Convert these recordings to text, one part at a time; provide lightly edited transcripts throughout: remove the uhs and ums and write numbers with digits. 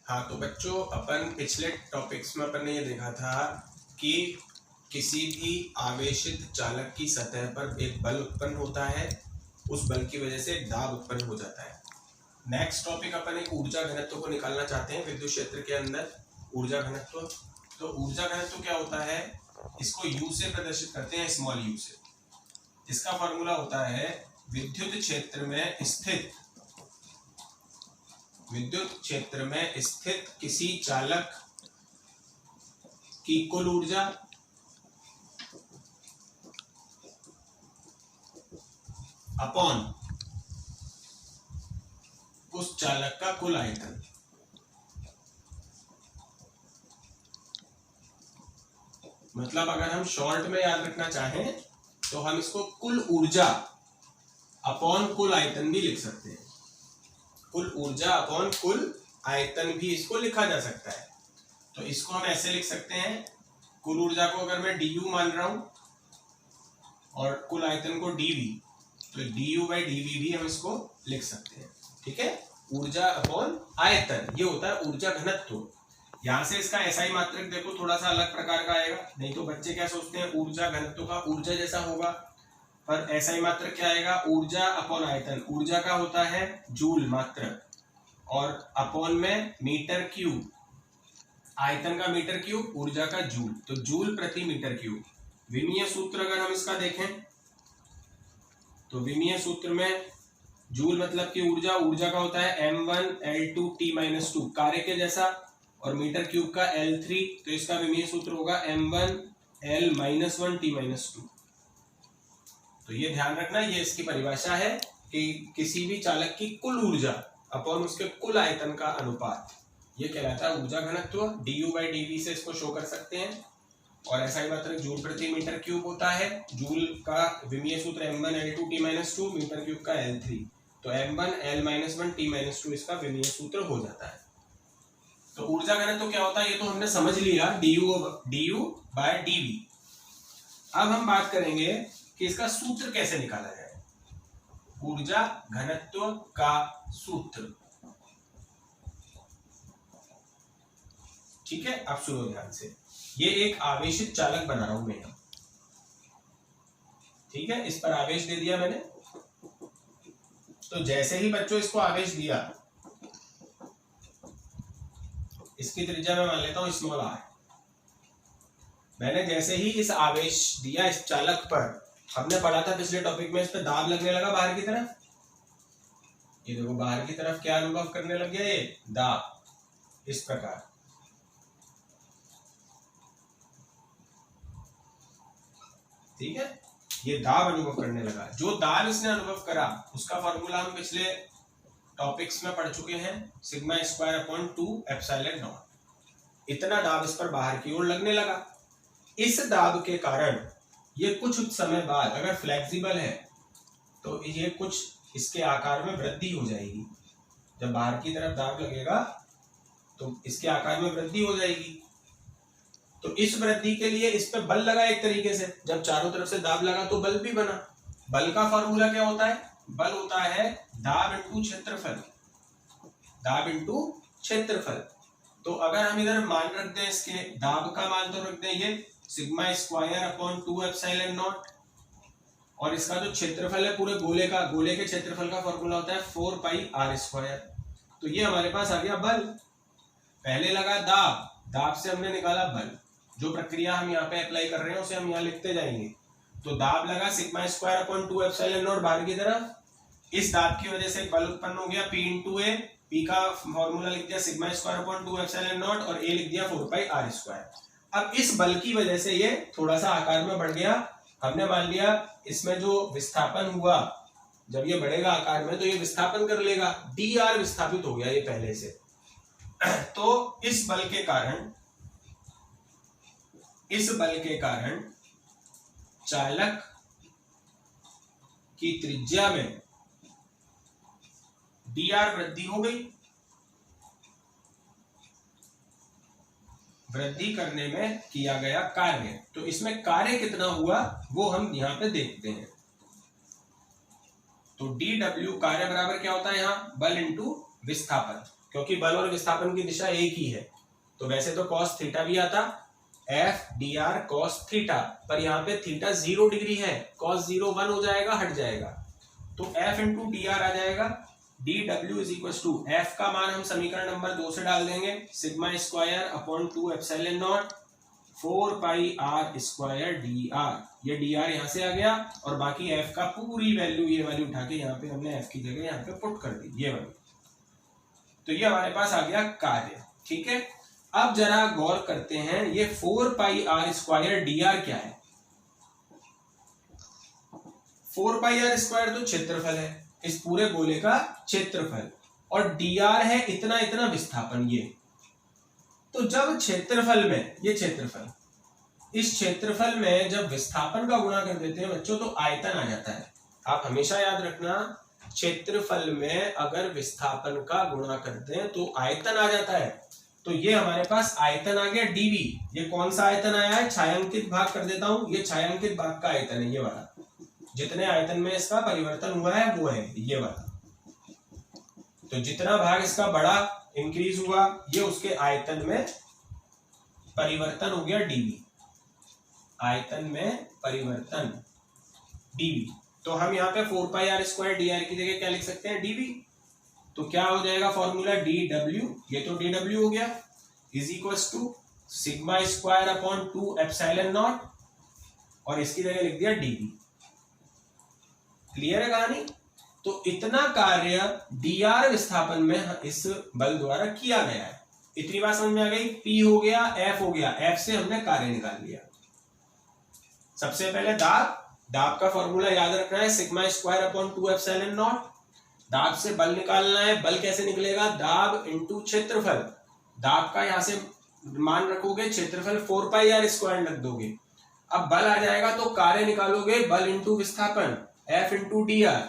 हाँ तो बच्चों, अपन पिछले टॉपिक्स में अपन ने ये देखा था कि किसी भी आवेशित चालक की सतह पर एक बल उत्पन्न होता है, उस बल की वजह से दाब उत्पन्न हो जाता है। नेक्स्ट टॉपिक अपन एक ऊर्जा घनत्व को निकालना चाहते हैं विद्युत क्षेत्र के अंदर। ऊर्जा घनत्व, तो ऊर्जा घनत्व क्या होता है, इसको U से प्रदर्शित करते हैं, स्मॉल u से। इसका फॉर्मूला होता है विद्युत क्षेत्र में स्थित किसी चालक की कुल ऊर्जा अपॉन उस चालक का कुल आयतन। मतलब अगर हम शॉर्ट में याद रखना चाहें तो हम इसको कुल ऊर्जा अपॉन कुल आयतन भी लिख सकते हैं। कुल ऊर्जा अपॉन कुल आयतन भी इसको लिखा जा सकता है। तो इसको हम ऐसे लिख सकते हैं, कुल ऊर्जा को अगर मैं du मान रहा हूं और कुल आयतन को dv, तो du/dv भी हम इसको लिख सकते हैं। ठीक है, ऊर्जा अपॉन आयतन, ये होता है ऊर्जा घनत्व। यहां से इसका SI मात्रक देखो थोड़ा सा अलग प्रकार का आएगा, नहीं तो बच्चे क्या सोचते हैं ऊर्जा घनत्व का ऊर्जा जैसा होगा, पर SI मात्रक क्या आएगा, ऊर्जा अपॉन आयतन। ऊर्जा का होता है जूल मात्रक और अपॉन में मीटर क्यूब, आयतन का मीटर क्यूब, ऊर्जा का जूल, तो जूल प्रति मीटर क्यूब। विमीय सूत्र अगर हम इसका देखें तो विमीय सूत्र में जूल मतलब कि ऊर्जा का होता है m1L2T-2, कार्य के जैसा, और मीटर क्यूब का L3, तो इसका विमीय सूत्र होगा m1L-1T-2। तो ये ध्यान रखना, ये इसकी परिभाषा है कि किसी भी चालक की कुल ऊर्जा अपॉन उसके कुल आयतन का अनुपात, ये कहलाता है ऊर्जा घनत्व। du/dv से इसको शो कर सकते हैं, और SI मात्रक जूल प्रति मीटर क्यूब होता है। जूल का विमीय सूत्र m1L2T-2, मीटर क्यूब का L3, तो m1L-1T-2 इसका विमीय सूत्र हो जाता है। तो ऊर्जा घनत्व क्या होता है ये तो हमने समझ लिया, du/dv। अब हम बात करेंगे कि इसका सूत्र कैसे निकाला जाए। ऊर्जा घनत्व का सूत्र, ठीक है। अब सुनो ध्यान से, ये एक आवेशित चालक बना रहा हूं मैं, ठीक है। इस पर आवेश दे दिया मैंने, तो जैसे ही बच्चों इसको आवेश दिया, इसकी त्रिज्या मैं मान लेता हूं स्मॉल r। मैंने जैसे ही इस आवेश दिया इस चालक पर, हमने पढ़ा था पिछले टॉपिक में, इस पे दाब लगने लगा बाहर की तरफ। ये देखो बाहर की तरफ क्या अनुभव करने लग गया, ये दाब, इस प्रकार। ठीक है, ये दाब अनुभव करने लगा। जो दाब इसने अनुभव करा उसका फॉर्मूला हम पिछले टॉपिक्स में पढ़ चुके हैं, σ²/2ε0। इतना दाब इस पर बाहर की ओर लगने लगा। इस दाब के कारण ये कुछ समय बाद अगर फ्लेक्सिबल है तो ये कुछ इसके आकार में वृद्धि हो जाएगी। जब बाहर की तरफ दाब लगेगा तो इसके आकार में वृद्धि हो जाएगी। तो इस वृद्धि के लिए इस पे बल लगा एक तरीके से, जब चारों तरफ से दाब लगा तो बल भी बना। बल का फॉर्मूला क्या होता है, बल होता है दाब इंटू क्षेत्रफल, दाब इंटू क्षेत्रफल। तो अगर हम इधर मान रख दें, इसके दाब का मान तो रख दें ये σ²/2ε0, और इसका जो क्षेत्रफल है पूरे गोले का, गोले के क्षेत्रफल का फॉर्मूला होता है 4πr²। तो ये हमारे पास आ गया बल। पहले लगा दाब, दाब से हमने निकाला बल। जो प्रक्रिया हम यहाँ पे अप्लाई कर रहे हैं उसे हम यहाँ लिखते जाएंगे। तो दाब लगा σ²/2ε0 बाहर की तरफ, इस दाब की वजह से बल उत्पन्न हो गया P/A। P का फॉर्मूला लिख दिया σ²/2ε0 और A लिख दिया 4πr²। अब इस बल की वजह से ये थोड़ा सा आकार में बढ़ गया। हमने मान लिया इसमें जो विस्थापन हुआ, जब ये बढ़ेगा आकार में तो ये विस्थापन कर लेगा, dr विस्थापित हो गया ये पहले से। तो इस बल के कारण चालक की त्रिज्या में dr वृद्धि हो गई। वृद्धि करने में किया गया कार्य, तो इसमें कार्य कितना हुआ वो हम यहां पे देखते हैं। तो dw कार्य बराबर क्या होता है, यहाँ बल इंटू विस्थापन। क्योंकि बल और विस्थापन की दिशा एक ही है। तो वैसे तो cos थीटा भी आता, F dr cos थीटा, पर यहाँ पे थीटा 0 डिग्री है, cos 0 1 हो जाएगा, हट जाएगा, तो F इंटू डी आर आ जाएगा। dw is equal to F का मान हम समीकरण नंबर 2 से डाल देंगे, sigma square upon 2 epsilon not 4 pi r square dr, ये dr यहाँ से आ गया और बाकी F का पूरी वैल्यू ये वाली उठा के यहाँ पे हमने F की जगह यहाँ पे पुट कर दी, ये वाली। तो ये हमारे पास आ गया कार्य। ठीक है, अब जरा गौर करते हैं, ये 4 पाई r स्क्वायर dr क्या है? 4 पाई r स्क्वायर तो क्षेत्रफल है, इस पूरे गोले का क्षेत्रफल, और dr है इतना इतना विस्थापन ये। तो जब क्षेत्रफल में, ये क्षेत्रफल, इस क्षेत्रफल में जब विस्थापन का गुणा कर देते हैं बच्चों तो आयतन आ जाता है। आप हमेशा याद रखना, क्षेत्रफल में अगर विस्थापन का गुणा करते हैं तो आयतन आ जाता है। तो ये हमारे पास आयतन आ गया dv। ये कौन सा आयतन आया है? छायांकित भाग कर देता हूं, ये छायांकित भाग का आयतन है, ये वाला, जितने आयतन में इसका परिवर्तन हुआ है वो है ये वाला। तो जितना भाग इसका बड़ा इंक्रीज हुआ, ये उसके आयतन में परिवर्तन हो गया dv, आयतन में परिवर्तन dv। तो हम यहाँ पे 4 पाई r स्क्वायर dr की जगह क्या लिख सकते हैं? dv। तो क्या हो जाएगा फॉर्मूला? dw, ये तो dw हो गया, is equal to sigma square upon 2 epsilon naught, और इसकी जगह लिख दिया dv। क्लियर है कहानी? तो इतना कार्य dr विस्थापन में इस बल द्वारा किया गया है। इतनी बात समझ में आ गई? P हो गया, F हो गया, F से हमने कार्य निकाल लिया। सबसे पहले दाब, दाब का फॉर्मूला याद रखना है, sigma square upon 2 epsilon not. दाब से बल निकालना है, बल कैसे निकलेगा? दाब इंटू क्षेत्रफल। दाब का यहां से मान रखोगे, क्षेत्रफल 4 पाई r स्क्वायर रख दोगे। अब बल आ जाएगा तो कार्य निकालोगे, बल इंटू विस्थापन, F into D are.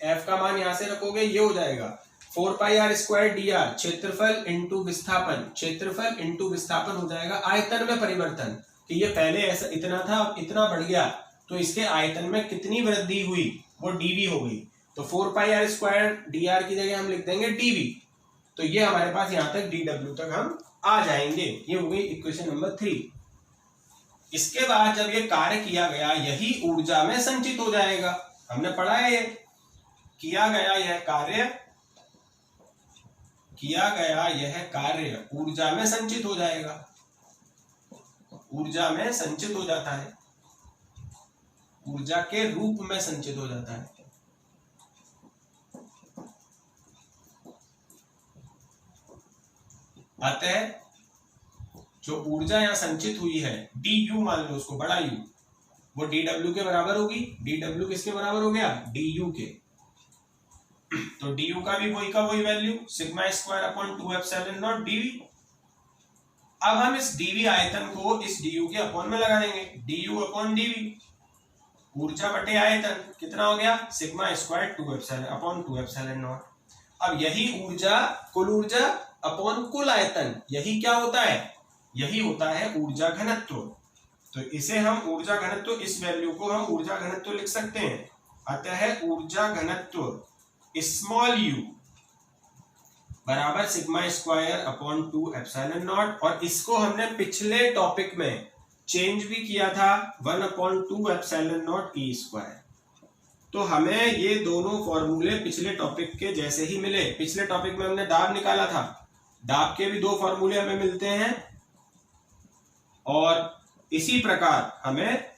F का मान यहां से रखोगे, ये हो जाएगा 4 पाई r स्क्वायर dr, क्षेत्रफल इंटू विस्थापन, क्षेत्रफल इंटू विस्थापन हो जाएगा आयतन में परिवर्तन, कि ये पहले ऐसा इतना था अब इतना बढ़ गया, तो इसके आयतन में कितनी वृद्धि हुई वो dv हो गई। तो 4 पाई r स्क्वायर dr की जगह हम लिख देंगे dv। तो ये हमारे पास यहां तक dw तक हम आ जाएंगे। ये हो गई इक्वेशन नंबर 3। इसके बाद जब ये कार्य किया गया, यही ऊर्जा में संचित हो जाएगा। हमने पढ़ा है, ये किया गया यह कार्य, किया गया यह कार्य ऊर्जा में संचित हो जाएगा, ऊर्जा में संचित हो जाता है, ऊर्जा के रूप में संचित हो जाता है। अतः जो ऊर्जा यहां संचित हुई है, du मान लो उसको, बड़ा U, वो dw के बराबर होगी। dw किसके बराबर हो गया? du के। तो du का भी वही का वही value, sigma square upon 2 epsilon not dv। अब हम इस dv आयतन को इस du के अपॉन में लगा देंगे, du अपॉन dv, ऊर्जा बटे आयतन कितना हो गया? Sigma square 2 epsilon upon 2 epsilon not. अब यही ऊर्जा, कुल ऊर्जा अपॉन कुल आयतन, यही क्या होता है? यही होता है ऊर्जा घनत्व। तो इसे हम ऊर्जा घनत्व, इस वैल्यू को हम ऊर्जा घनत्व लिख सकते हैं। अतः ऊर्जा घनत्व स्मॉल u बराबर sigma square upon 2 epsilon naught, और इसको हमने पिछले टॉपिक में चेंज भी किया था, 1/2 एप्सिलॉन नॉट e स्क्वायर। तो हमें ये दोनों फॉर्मूले पिछले टॉपिक के जैसे ही मिले। पिछले टॉपिक में हमने दाब निकाला था, दाब के भी 2 फॉर्मूले हमें मिलते हैं, और इसी प्रकार हमें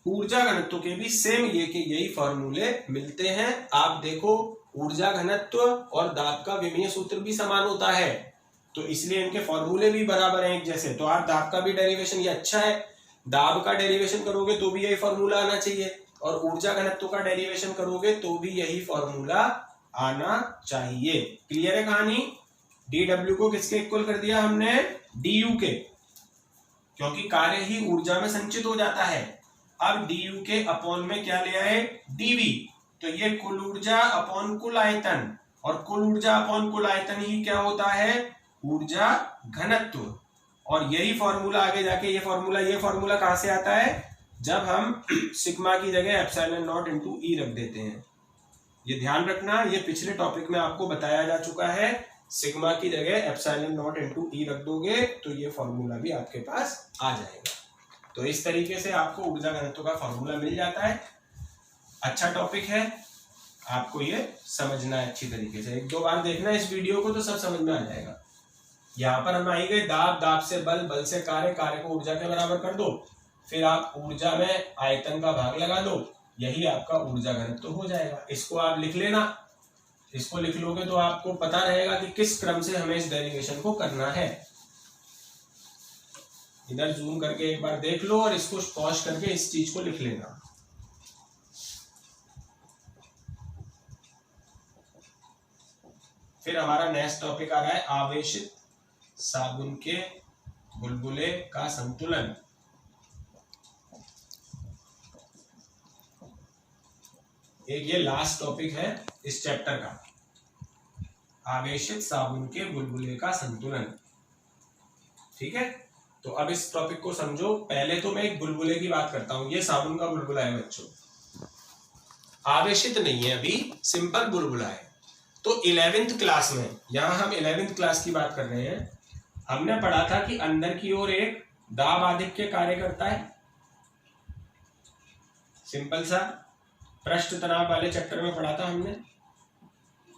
ऊर्जा घनत्व के भी सेम ये के यही फॉर्मूले मिलते हैं। आप देखो, ऊर्जा घनत्व और दाब का विमीय सूत्र भी समान होता है, तो इसलिए इनके फॉर्मूले भी बराबर हैं एक जैसे। तो आप दाब का भी डेरिवेशन, ये अच्छा है, दाब का डेरिवेशन करोगे तो भी यही फॉर्मूला आना चाहिए, और ऊर्जा घनत्व का डेरिवेशन करोगे तो भी यही फॉर्मूला आना चाहिए। क्लियर है कहानी? dw को किसके इक्वल कर दिया हमने? du के, क्योंकि कार्य ही ऊर्जा में संचित हो जाता है। अब du के अपॉन में क्या लिया है? dv। तो ये कुल ऊर्जा अपॉन कुल आयतन, और कुल ऊर्जा अपॉन कुल आयतन ही क्या होता है? ऊर्जा घनत्व। और यही फॉर्मूला आगे जाके, ये फॉर्मूला कहां से आता है? जब हम सिग्मा की जगह एप्सिलॉन नॉट इंटू ई रख देते हैं। ये ध्यान रखना, ये पिछले टॉपिक में आपको बताया जा चुका है सिग्मा की जगह एप्सिलॉन नॉट इनटू ई रख दोगे तो ये फॉर्मूला भी आपके पास आ जाएगा। तो इस तरीके से आपको ऊर्जा घनत्व का फॉर्मूला मिल जाता है। अच्छा टॉपिक है, आपको ये समझना है अच्छी तरीके से, 1-2 बार देखना इस वीडियो को तो सब समझ में आ जाएगा। यहाँ पर हम आएंगे दाब, दाब से बल, बल से कार्य, कार्य को ऊर्जा के बराबर कर दो, फिर आप ऊर्जा में आयतन का भाग लगा दो, यही आपका ऊर्जा घनत्व तो हो जाएगा। इसको आप लिख लेना, इसको लिख लोगे तो आपको पता रहेगा कि किस क्रम से हमें इस डेरिवेशन को करना है। इधर जूम करके एक बार देख लो और इसको पॉज करके इस चीज को लिख लेना। फिर हमारा नेक्स्ट टॉपिक आ रहा है आवेशित साबुन के बुलबुले का संतुलन। एक ये लास्ट टॉपिक है इस चैप्टर का, आवेशित साबुन के बुलबुले का संतुलन। ठीक है, तो अब इस टॉपिक को समझो। पहले तो मैं एक बुलबुले की बात करता हूं। ये साबुन का बुलबुला है बच्चों, आवेशित नहीं है, अभी सिंपल बुलबुला है। तो 11th क्लास में, यहां हम 11th क्लास की बात कर रहे हैं, हमने पढ़ा था कि अंदर की ओर एक दाब आधिक्य कार्य करता है। सिंपल सा पृष्ठ तनाव वाले चैप्टर में पढ़ा था हमने,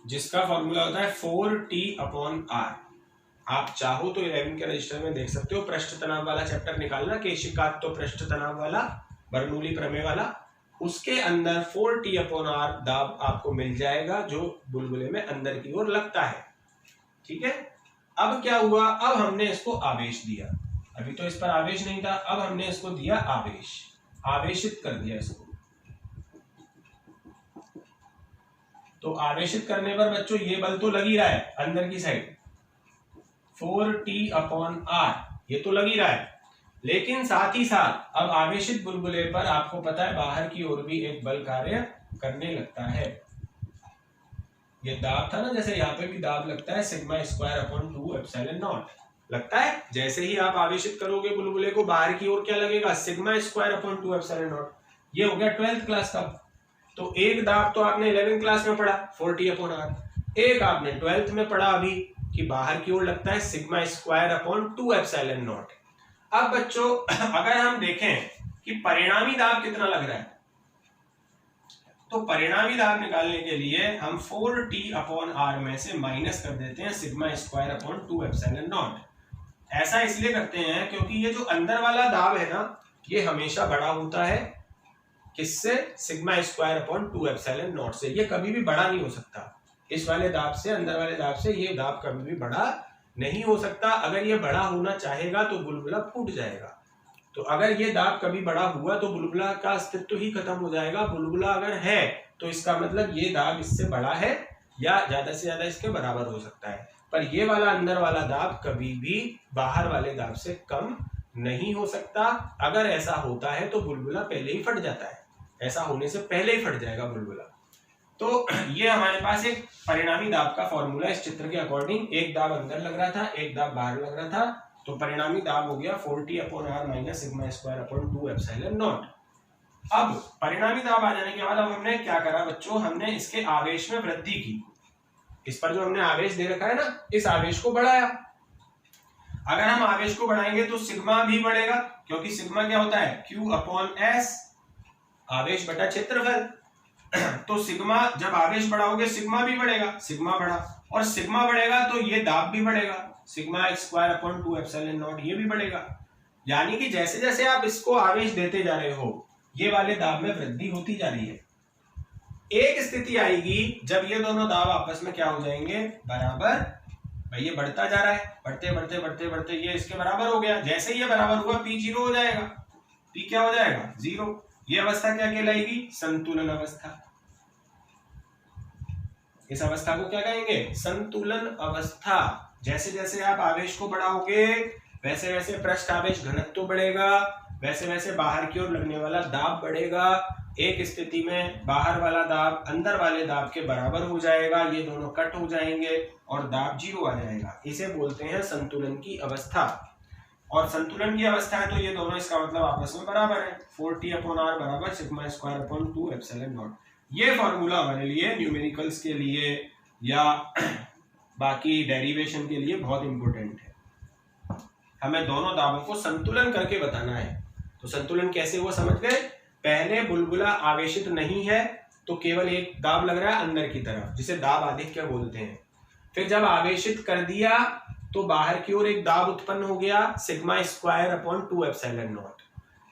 जिसका फॉर्मूला होता है 4T/R। आप चाहो तो 11 के रजिस्टर में देख सकते हो, पृष्ठ तनाव वाला चैप्टर निकालना, केशिकात्व तो पृष्ठ तनाव वाला, बर्नौली प्रमेय वाला, उसके अंदर 4T/R दाब आपको मिल जाएगा जो बुलबुले में अंदर की ओर लगता है। ठीक है, अब क्या हुआ, अब हमने इसको आवेश दिया। अभी तो इस पर आवेश नहीं था, अब हमने इसको दिया आवेश, आवेशित कर दिया इसको। तो आवेशित करने पर बच्चों ये बल तो लग ही रहा है अंदर की साइड, 4T/R ये तो लग ही रहा है, लेकिन साथ ही साथ अब आवेशित बुलबुले पर आपको पता है बाहर की ओर भी एक बल कार्य करने लगता है। ये दाब था ना, जैसे यहाँ पे भी दाब लगता है, σ²/2 एप्सिलॉन नॉट लगता है। जैसे ही आप आवेशित करोगे बुलबुले को, बाहर की ओर क्या लगेगा, σ²/2 एप्सिलॉन नॉट। ये हो गया 12th क्लास का। तो एक दाब तो आपने 11th क्लास में पढ़ा 4T/R, एक आपने 12th में पढ़ा अभी कि बाहर की ओर लगता है σ²/2 एप्सिलॉन नॉट। अब बच्चों अगर हम देखें कि परिणामी दाब कितना लग रहा है, तो परिणामी दाब निकालने के लिए हम 4T/R में से माइनस कर देते हैं σ²/2 एप्सिलॉन नॉट। ऐसा इसलिए करते हैं क्योंकि ये जो अंदर वाला दाब है ना, ये हमेशा बड़ा होता है किससे, σ²/2 एप्सिलॉन नॉट से। ये कभी भी बड़ा नहीं हो सकता इस वाले दाब से, अंदर वाले दाब से ये दाब कभी भी बड़ा नहीं हो सकता। अगर ये बड़ा होना चाहेगा तो बुलबुला फूट जाएगा। तो अगर ये दाब कभी बड़ा हुआ तो बुलबुला का अस्तित्व ही खत्म हो जाएगा। बुलबुला अगर है तो इसका मतलब ये दाब इससे बड़ा है या ज्यादा से ज्यादा इसके बराबर हो सकता है, पर ये वाला अंदर वाला दाब कभी भी बाहर वाले दाब से कम नहीं हो सकता। अगर ऐसा होता है तो बुलबुला पहले ही फट जाता है, ऐसा होने से पहले ही फट जाएगा बुलबुला। तो ये हमारे पास एक परिणामी दाब का फॉर्मूला इस चित्र के अकॉर्डिंग, एक दाब अंदर लग रहा था, एक दाब बाहर लग रहा था, तो परिणामी दाब हो गया 4T/R माइनस σ²/2 एप्सिलॉन नॉट। अब परिणामी दाब आ जाने के बाद अब हमने क्या करा बच्चों, हमने इसके आवेश में वृद्धि की। इस पर जो हमने आवेश दे रखा है ना, इस आवेश को बढ़ाया। अगर हम आवेश को बढ़ाएंगे तो सिग्मा भी बढ़ेगा, क्योंकि सिग्मा क्या होता है, Q/S आवेश बटा क्षेत्रफल। तो सिग्मा, जब आवेश बढ़ाओगे सिग्मा भी बढ़ेगा, सिग्मा बढ़ा, और सिग्मा बढ़ेगा तो ये दाब भी बढ़ेगा, σ²/2 एप्सिलॉन नॉट ये भी बढ़ेगा। यानी कि जैसे जैसे आप इसको आवेश देते जा रहे हो, ये वाले दाब में वृद्धि होती जा रही है। एक स्थिति आएगी जब ये दोनों दाब आपस में क्या हो जाएंगे, बराबर। भाई ये बढ़ता जा रहा है, बढ़ते बढ़ते बढ़ते बढ़ते ये इसके बराबर हो गया। जैसे ये बराबर हुआ P 0 हो जाएगा, P क्या हो जाएगा, 0। ये अवस्था क्या कहलाएगी, संतुलन अवस्था। इस अवस्था को क्या कहेंगे, संतुलन अवस्था। जैसे जैसे आप आवेश को बढ़ाओगे वैसे वैसे पृष्ठ आवेश घनत्व बढ़ेगा, वैसे वैसे बाहर की ओर लगने वाला दाब बढ़ेगा। एक स्थिति में बाहर वाला दाब अंदर वाले दाब के बराबर हो जाएगा, ये दोनों कट हो जाएंगे और दाब 0 आ जाएगा। इसे बोलते हैं संतुलन की अवस्था। और संतुलन की अवस्था है तो ये दोनों, इसका मतलब आपस में बराबर है, 4T/R बराबर σ²/2 एप्सिलॉन नॉट। ये फॉर्मूला हमारे लिए न्यूमेरिकल्स के लिए या बाकी डेरिवेशन के लिए बहुत इंपॉर्टेंट है। हमें दोनों दाबों को संतुलन करके बताना है। तो संतुलन कैसे हुआ समझ गए? पहले बुलबुला आवेशित नहीं है तो केवल एक दाब लग रहा है अंदर की तरफ, जिसे दाब आधिक्य बोलते हैं। फिर जब आवेशित कर दिया तो बाहर की ओर एक दाब उत्पन्न हो गया sigma square upon 2 epsilon naught.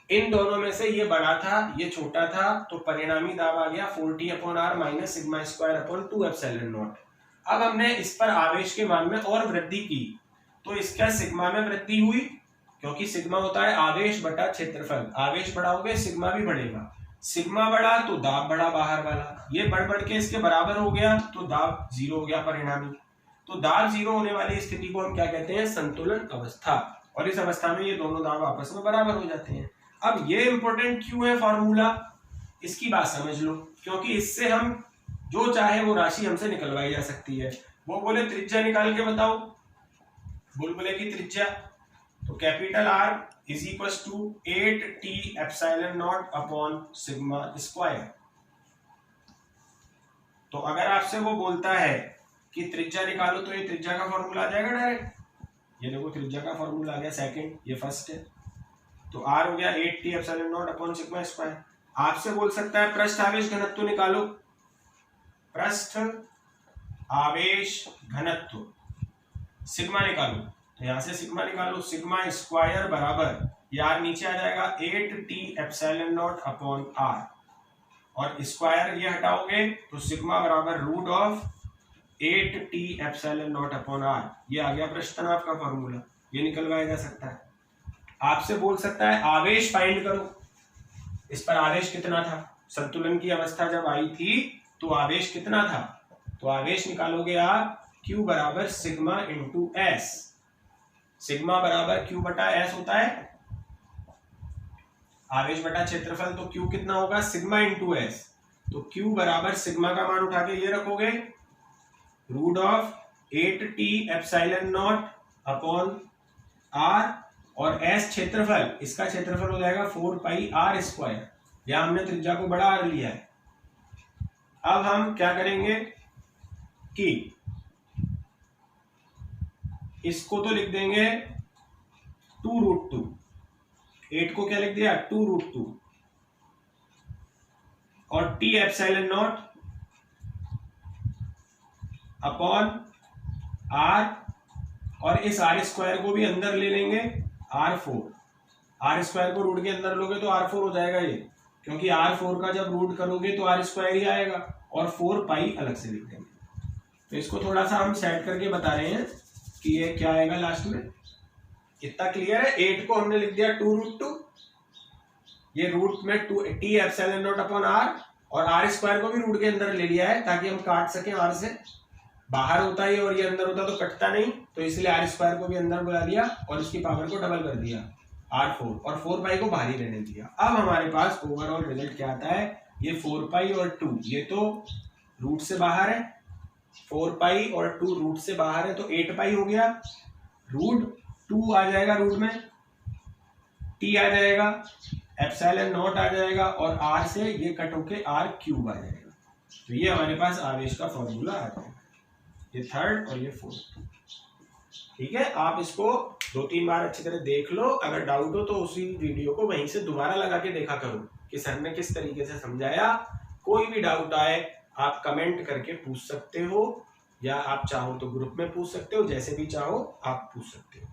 इन दोनों में से ये बड़ा था ये छोटा था, तो परिणामी दाब आ गया 4t upon r minus sigma square upon 2 epsilon not. अब हमने इस पर आवेश के मान में और वृद्धि की तो इसका सिग्मा में वृद्धि हुई, क्योंकि सिग्मा होता है आवेश बटा क्षेत्रफल। आवेश बढ़ाओगे सिग्मा भी बढ़ेगा, सिग्मा बढ़ा तो दाब बढ़ा बाहर वाला, ये बढ़ बढ़ के इसके बराबर हो गया तो दाब 0 हो गया परिणामी। तो दाब 0 होने वाली स्थिति को हम क्या कहते हैं? संतुलन अवस्था। और इस अवस्था में ये दोनों दाब आपस में बराबर हो जाते हैं। अब ये इंपॉर्टेंट क्यों है फॉर्मूला, इसकी बात समझ लो, क्योंकि इससे हम जो चाहे वो राशि हमसे निकलवाई जा सकती है। वो बोले त्रिज्या निकाल के बताओ बुलबुले की त्रिज्या, तो capital R is equal to 8t epsilon naught upon sigma square. तो अगर आपसे वो बोलता है कि त्रिज्या निकालो तो ये त्रिज्या का फॉर्मूला आ जाएगा डायरेक्ट। ये देखो त्रिज्या का फॉर्मूला आ गया सेकंड, ये फर्स्ट है, तो R हो गया 8t epsilon naught upon sigma square. आपसे बोल सकता है पृष्ठ आवेश घनत्व निकालो, पृष्ठ आवेश घनत्व सिग्मा निकालो, तो यहां से सिग्मा निकालो, सिग्मा स्क्वायर बराबर यार नीचे आ जाएगा 8t epsilon naught upon r, और स्क्वायर ये हटाओगे तो सिग्मा बराबर root of 8t epsilon naught upon r। ये आ गया पृष्ठ तनाव का फॉर्मूला, ये निकलवाया जा सकता है। आपसे बोल सकता है आवेश फाइंड करो, इस पर आवेश कितना था, संतुलन की अवस्था जब आई थी तो आवेश कितना था, तो आवेश निकालोगे आप Q बराबर सिग्मा इंटू एस। सिग्मा बराबर Q बटा एस होता है आवेश बटा क्षेत्रफल, तो Q कितना होगा सिग्मा इंटू एस। तो Q बराबर सिग्मा का मान उठा के ये रखोगे root of 8t epsilon naught upon r, और s क्षेत्रफल, इसका क्षेत्रफल हो जाएगा 4 पाई r स्क्वायर। यहां हमने त्रिज्या को बड़ा r लिया है। अब हम क्या करेंगे कि इसको तो लिख देंगे 2√2, 8 को क्या लिख दिया 2√2, और t epsilon naught upon r, और इस r स्क्वायर को भी अंदर ले लेंगे r4। r स्क्वायर को रूट के अंदर लोगे तो r4 हो जाएगा ये, क्योंकि r4 का जब रूट करोगे तो r स्क्वायर ही आएगा, और 4 पाई अलग से लिख देंगे। तो इसको थोड़ा सा हम सेट करके बता रहे हैं कि ये क्या आएगा लास्ट में। इतना क्लियर है? 8 को हमने लिख दिया 2√2, ये रूट में 2t epsilon naught upon r, और r स्क्वायर को भी रूट के अंदर ले लिया है ताकि हम काट सकें r से। बाहर होता है और ये अंदर होता तो कटता नहीं, तो इसलिए r स्क्वायर को भी अंदर बुला लिया और इसकी पावर को डबल कर दिया r4, और 4 पाई को बाहर ही रहने दिया। अब हमारे पास ओवरऑल रिजल्ट क्या आता है, ये 4 पाई और 2 ये तो रूट से बाहर है, 4 पाई और 2 रूट से बाहर है, तो 8 पाई हो गया, रूट 2 आ जाएगा रूट में, t आ जाएगा, एप्सिलॉन नॉट आ जाएगा, और r से ये कट होके r क्यूब आ जाएगा। तो ये हमारे पास आवेश का फॉर्मूला आ जाएगा, ये थर्ड और ये फोर्थ। ठीक है, आप इसको 2-3 बार अच्छी तरह देख लो। अगर डाउट हो तो उसी वीडियो को वहीं से दोबारा लगा के देखा करो कि सर ने किस तरीके से समझाया। कोई भी डाउट आए आप कमेंट करके पूछ सकते हो, या आप चाहो तो ग्रुप में पूछ सकते हो, जैसे भी चाहो आप पूछ सकते हो।